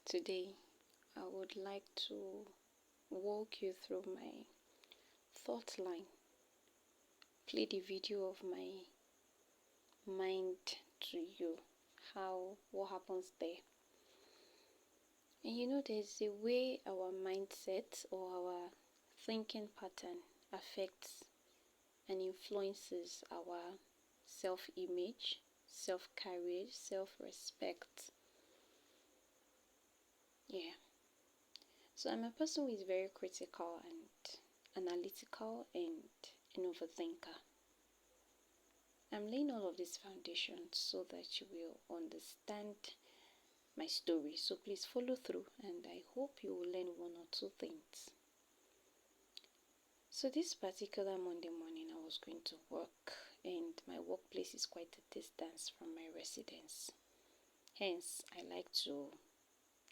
Today, I would like to walk you through my thought line, play the video of my mind to you, what happens there. And there's a way our mindset or our thinking pattern affects and influences our self-image, self-courage, self-respect. Yeah. So I'm a person who is very critical and analytical and an overthinker. I'm laying all of these foundations so that you will understand my story. So please follow through and I hope you will learn one or two things. So this particular Monday morning I was going to work and my workplace is quite a distance from my residence. Hence, I like to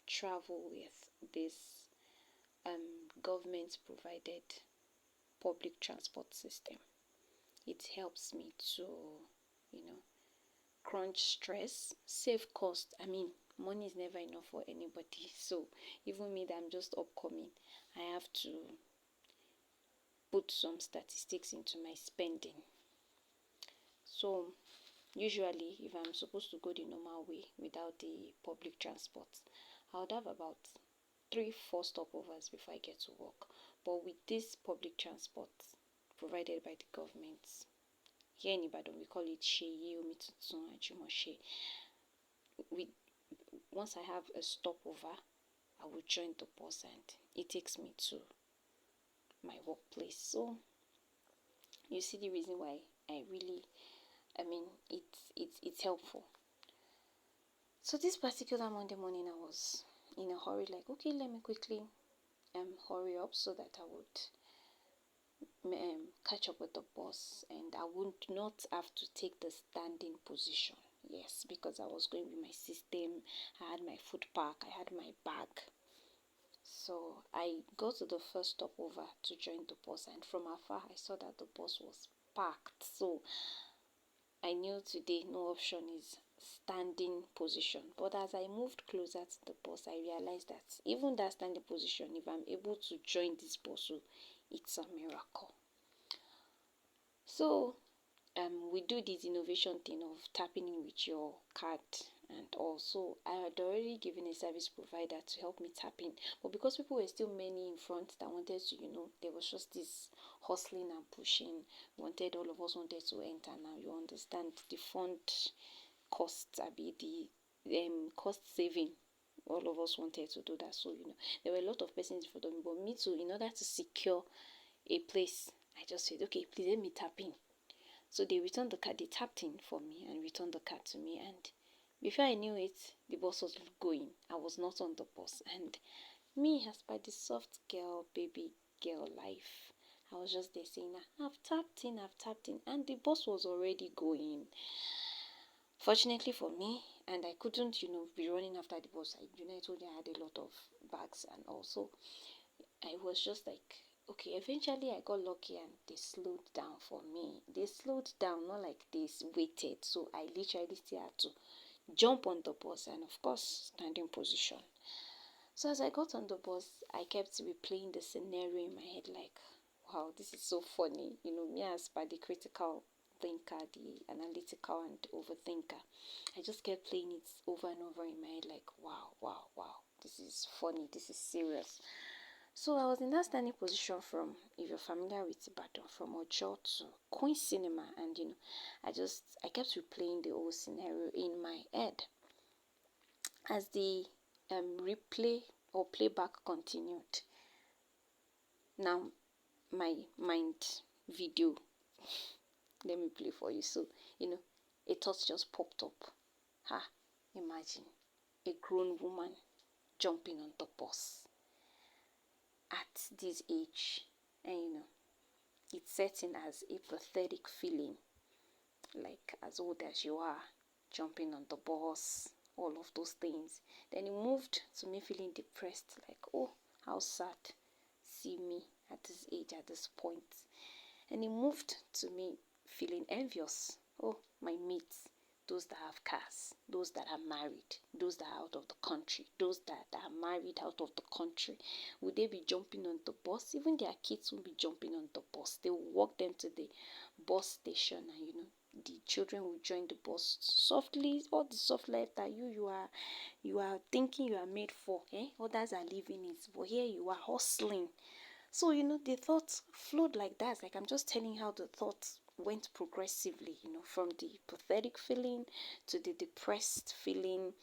travel with this government provided public transport system. It helps me to, crunch stress, save cost. Money is never enough for anybody. So even me that I'm just upcoming, I have to put some statistics into my spending. So usually if I'm supposed to go the normal way without the public transport, I would have about 3-4 stopovers before I get to work. But with this public transport provided by the government, here in Ibadan we call it Sheye Omitutun Ajumoshe. Once I have a stopover, I will join the bus and it takes me to my workplace. So you see the reason why it's helpful. So this particular Monday morning I was in a hurry, like, okay, let me quickly hurry up so that I would catch up with the bus and I would not have to take the standing position. Yes, because I was going with my system. I had my food pack, I had my bag. So I go to the first stopover to join the bus, and from afar I saw that the bus was packed. So I knew today no option is standing position. But as I moved closer to the bus, I realized that even that standing position, if I'm able to join this bus, it's a miracle. So we do this innovation thing of tapping in with your card, and also I had already given a service provider to help me tap in, but because people were still many in front that wanted to, there was just this hustling and pushing. All of us wanted to enter. Now you understand the fund costs, the cost saving. All of us wanted to do that, so there were a lot of persons in front of me, but me too, in order to secure a place, I just said, okay, please let me tap in. So they returned the card, they tapped in for me and returned the card to me. And before I knew it, the bus was going. I was not on the bus. And me, as by the soft girl, baby girl life, I was just there saying, I've tapped in. And the bus was already going. Fortunately for me, and I couldn't, be running after the bus. I told you I had a lot of bags, and also I was just like, okay, eventually I got lucky and they slowed down for me. They slowed down, not like they waited. So I literally still had to jump on the bus and, of course, standing position. So as I got on the bus, I kept replaying the scenario in my head like, wow, this is so funny. Me as by the critical thinker, the analytical and overthinker, I just kept playing it over and over in my head like, wow, this is funny, this is serious. So I was in that standing position from, if you're familiar with Ibadan, from Ojo to Queen Cinema, and I kept replaying the whole scenario in my head. As the replay or playback continued, now my mind video, let me play for you. So a thought just popped up. Imagine a grown woman jumping on the bus at this age, and it's setting as a pathetic feeling, like as old as you are, jumping on the bus, all of those things. Then it moved to me feeling depressed, like, oh, how sad, see me at this age, at this point. And it moved to me feeling envious, oh, my mates, those that have cars, those that are married, those that are out of the country, those that are married out of the country, would they be jumping on the bus? Even their kids will be jumping on the bus. They will walk them to the bus station, and the children will join the bus softly. All the soft life that you are thinking you are made for, others are living it, but here you are hustling. So the thoughts flowed like that. Like, I'm just telling how the thoughts went progressively, from the pathetic feeling to the depressed feeling,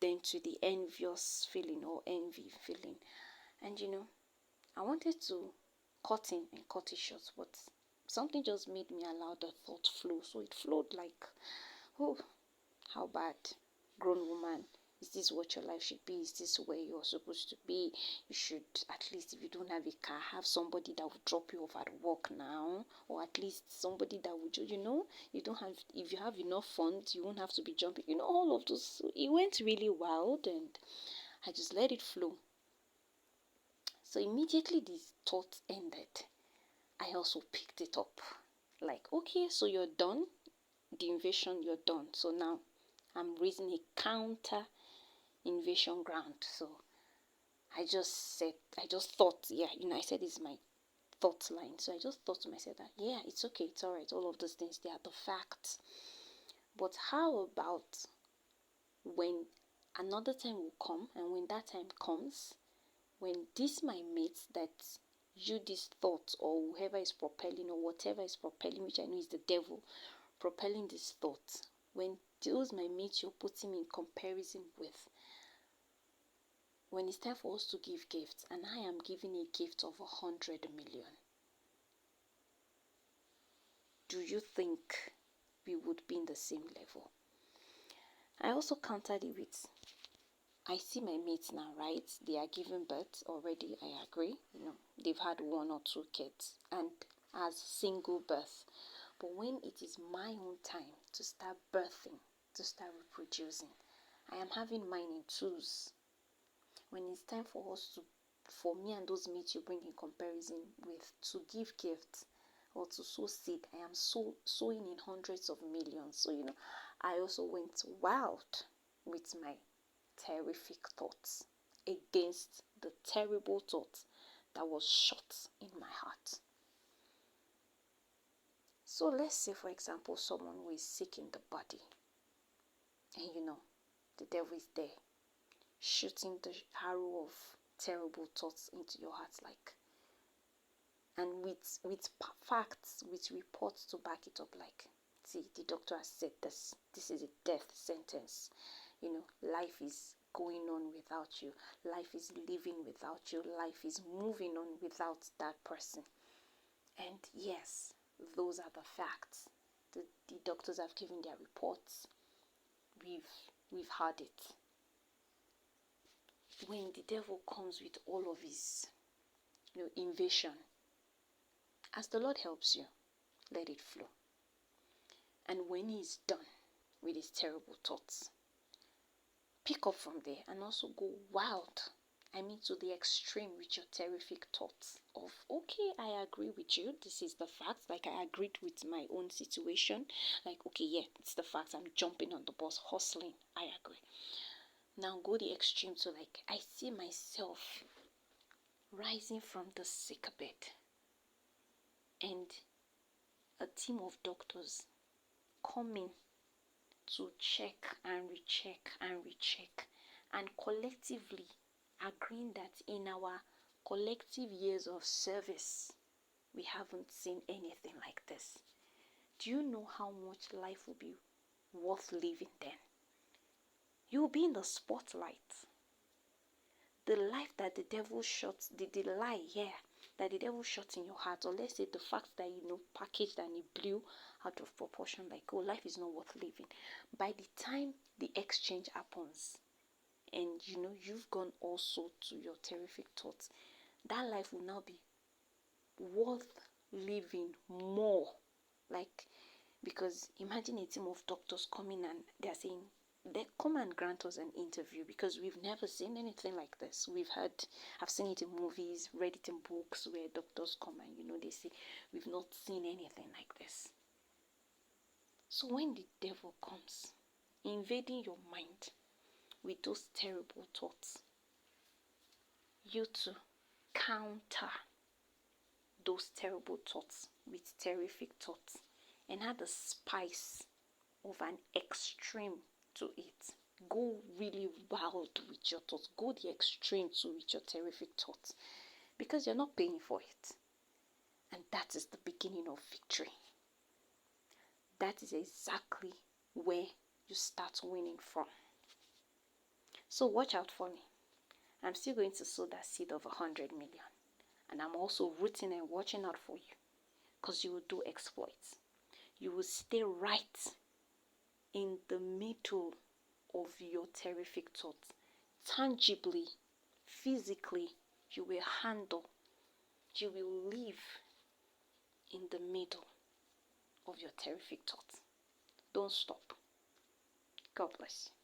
then to the envious feeling or envy feeling. And I wanted to cut in and cut it short, but something just made me allow the thought flow. So it flowed like, oh, how bad, grown woman. Is this what your life should be? Is this where you're supposed to be? You should, at least if you don't have a car, have somebody that will drop you off at work now. Or at least somebody that would, you don't have, if you have enough funds, you won't have to be jumping. All of those. So it went really wild, and I just let it flow. So immediately this thought ended, I also picked it up. Like, okay, so you're done. The invasion, you're done. So now I'm raising a counter invasion ground. So I just thought, I said it's my thought line. So I just thought to myself that, yeah, it's okay, it's all right. All of those things, they are the facts. But how about when another time will come, and when that time comes, when this my mate that this thought, or whoever is propelling, or whatever is propelling, which I know is the devil propelling this thought, when those my mates you're putting me in comparison with, when it's time for us to give gifts, and I am giving a gift of 100 million, do you think we would be in the same level? I also countered it with, I see my mates now, right? They are giving birth already, I agree. They've had 1 or 2 kids, and as single birth. But when it is my own time to start birthing, to start reproducing, I am having mine in twos. When it's time for me and those mates you bring in comparison with, to give gifts or to sow seed, I am sowing in hundreds of millions. So I also went wild with my terrific thoughts against the terrible thought that was shot in my heart. So let's say, for example, someone who is sick in the body, and the devil is there shooting the arrow of terrible thoughts into your heart, like, and with facts, with reports to back it up, like, see, the doctor has said this is a death sentence. Life is going on without you, life is living without you, life is moving on without that person. And yes, those are the facts. The doctors have given their reports. We've heard it. When the devil comes with all of his invasion, as the Lord helps you, let it flow. And when he's done with his terrible thoughts, pick up from there and also go wild. To the extreme with your terrific thoughts of, okay, I agree with you. This is the fact. Like, I agreed with my own situation. Like, okay, yeah, it's the fact. I'm jumping on the bus, hustling. I agree. Now go the extreme. So, like, I see myself rising from the sick bed, and a team of doctors coming to check and recheck and recheck, and collectively agreeing that in our collective years of service, we haven't seen anything like this. Do you know how much life will be worth living then? You will be in the spotlight. The life that the devil shot, the lie, that the devil shot in your heart, or let's say the fact that packaged and it blew out of proportion, like, oh, life is not worth living. By the time the exchange happens, and you've gone also to your terrific thoughts, that life will now be worth living more. Like, because imagine a team of doctors coming and they're saying, they come and grant us an interview, because we've never seen anything like this. I've seen it in movies, read it in books, where doctors come and they say, we've not seen anything like this. So when the devil comes, invading your mind with those terrible thoughts, you to counter those terrible thoughts with terrific thoughts and add the spice of an extreme to it. Go really wild with your thoughts. Go the extreme to with your terrific thoughts, because you're not paying for it. And that is the beginning of victory. That is exactly where you start winning from. So watch out for me. I'm still going to sow that seed of 100 million. And I'm also rooting and watching out for you, because you will do exploits. You will stay right in the middle of your terrific thoughts. Tangibly, physically, you will handle, you will live in the middle of your terrific thoughts. Don't stop. God bless you.